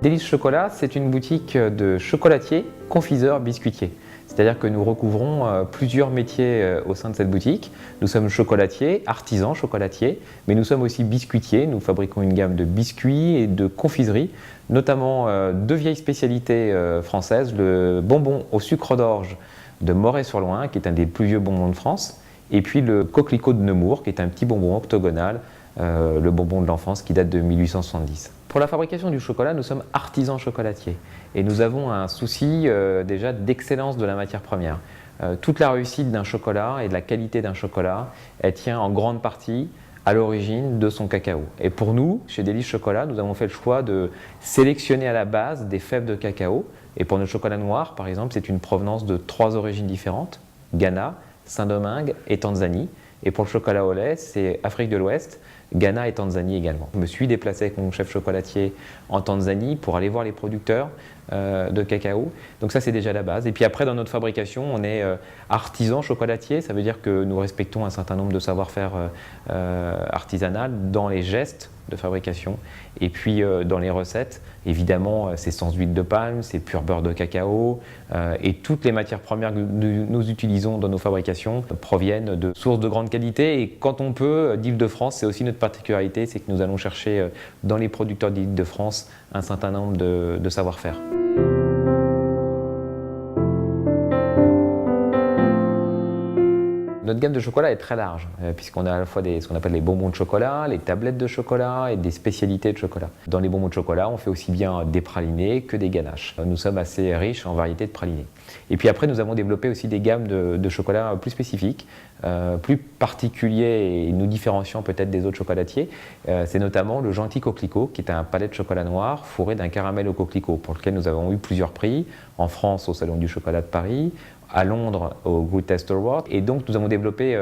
Délices Chocolat, c'est une boutique de chocolatiers, confiseurs, biscuitiers. C'est-à-dire que nous recouvrons plusieurs métiers au sein de cette boutique. Nous sommes chocolatiers, artisans chocolatiers, mais nous sommes aussi biscuitiers. Nous fabriquons une gamme de biscuits et de confiseries, notamment deux vieilles spécialités françaises, le bonbon au sucre d'orge de Moret-sur-Loing, qui est un des plus vieux bonbons de France, et puis le coquelicot de Nemours, qui est un petit bonbon octogonal, le bonbon de l'enfance qui date de 1870. Pour la fabrication du chocolat, nous sommes artisans chocolatiers et nous avons un souci déjà d'excellence de la matière première. Toute la réussite d'un chocolat et de la qualité d'un chocolat, elle tient en grande partie à l'origine de son cacao. Et pour nous, chez Délices Chocolat, nous avons fait le choix de sélectionner à la base des fèves de cacao. Et pour notre chocolat noir, par exemple, c'est une provenance de 3 origines différentes, Ghana, Saint-Domingue et Tanzanie. Et pour le chocolat au lait, c'est Afrique de l'Ouest, Ghana et Tanzanie également. Je me suis déplacé avec mon chef chocolatier en Tanzanie pour aller voir les producteurs de cacao. Donc ça, c'est déjà la base. Et puis après, dans notre fabrication, on est artisan chocolatier. Ça veut dire que nous respectons un certain nombre de savoir-faire artisanal dans les gestes de fabrication et puis dans les recettes. Évidemment, c'est sans huile de palme, c'est pur beurre de cacao et toutes les matières premières que nous utilisons dans nos fabrications proviennent de sources de grande qualité. Et quand on peut, d'Île-de-France, c'est aussi notre particularité, c'est que nous allons chercher dans les producteurs d'Île-de-France un certain nombre de savoir-faire. Notre gamme de chocolat est très large, puisqu'on a à la fois ce qu'on appelle les bonbons de chocolat, les tablettes de chocolat et des spécialités de chocolat. Dans les bonbons de chocolat, on fait aussi bien des pralinés que des ganaches. Nous sommes assez riches en variétés de pralinés. Et puis après, nous avons développé aussi des gammes de chocolat plus spécifiques, plus particuliers et nous différenciant peut-être des autres chocolatiers. C'est notamment le Gentil Coquelicot, qui est un palais de chocolat noir fourré d'un caramel au coquelicot, pour lequel nous avons eu plusieurs prix, en France au Salon du chocolat de Paris, à Londres au Good Taste Award. Et donc nous avons développé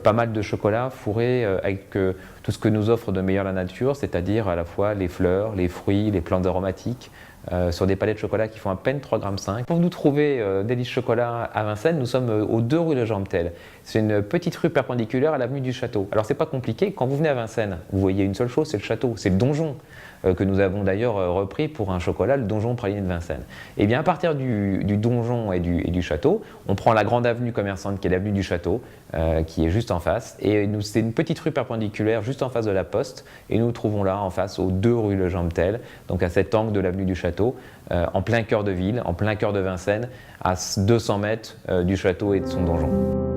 pas mal de chocolats fourrés avec tout ce que nous offre de meilleur la nature, c'est-à-dire à la fois les fleurs, les fruits, les plantes aromatiques, sur des palettes de chocolat qui font à peine 3,5 g. Pour nous trouver Délices Chocolat à Vincennes, nous sommes aux 2 rue de Jambtel. C'est une petite rue perpendiculaire à l'avenue du Château. Alors c'est pas compliqué, quand vous venez à Vincennes, vous voyez une seule chose, c'est le château, c'est le donjon, que nous avons d'ailleurs repris pour un chocolat, le donjon praliné de Vincennes. Et bien à partir du donjon et du château, on prend la grande avenue commerçante qui est l'avenue du Château, qui est juste en face. Et c'est une petite rue perpendiculaire juste en face de la Poste. Et nous nous trouvons là en face aux 2 rue Le Jambtel, donc à cet angle de l'avenue du Château, en plein cœur de ville, en plein cœur de Vincennes, à 200 mètres du château et de son donjon.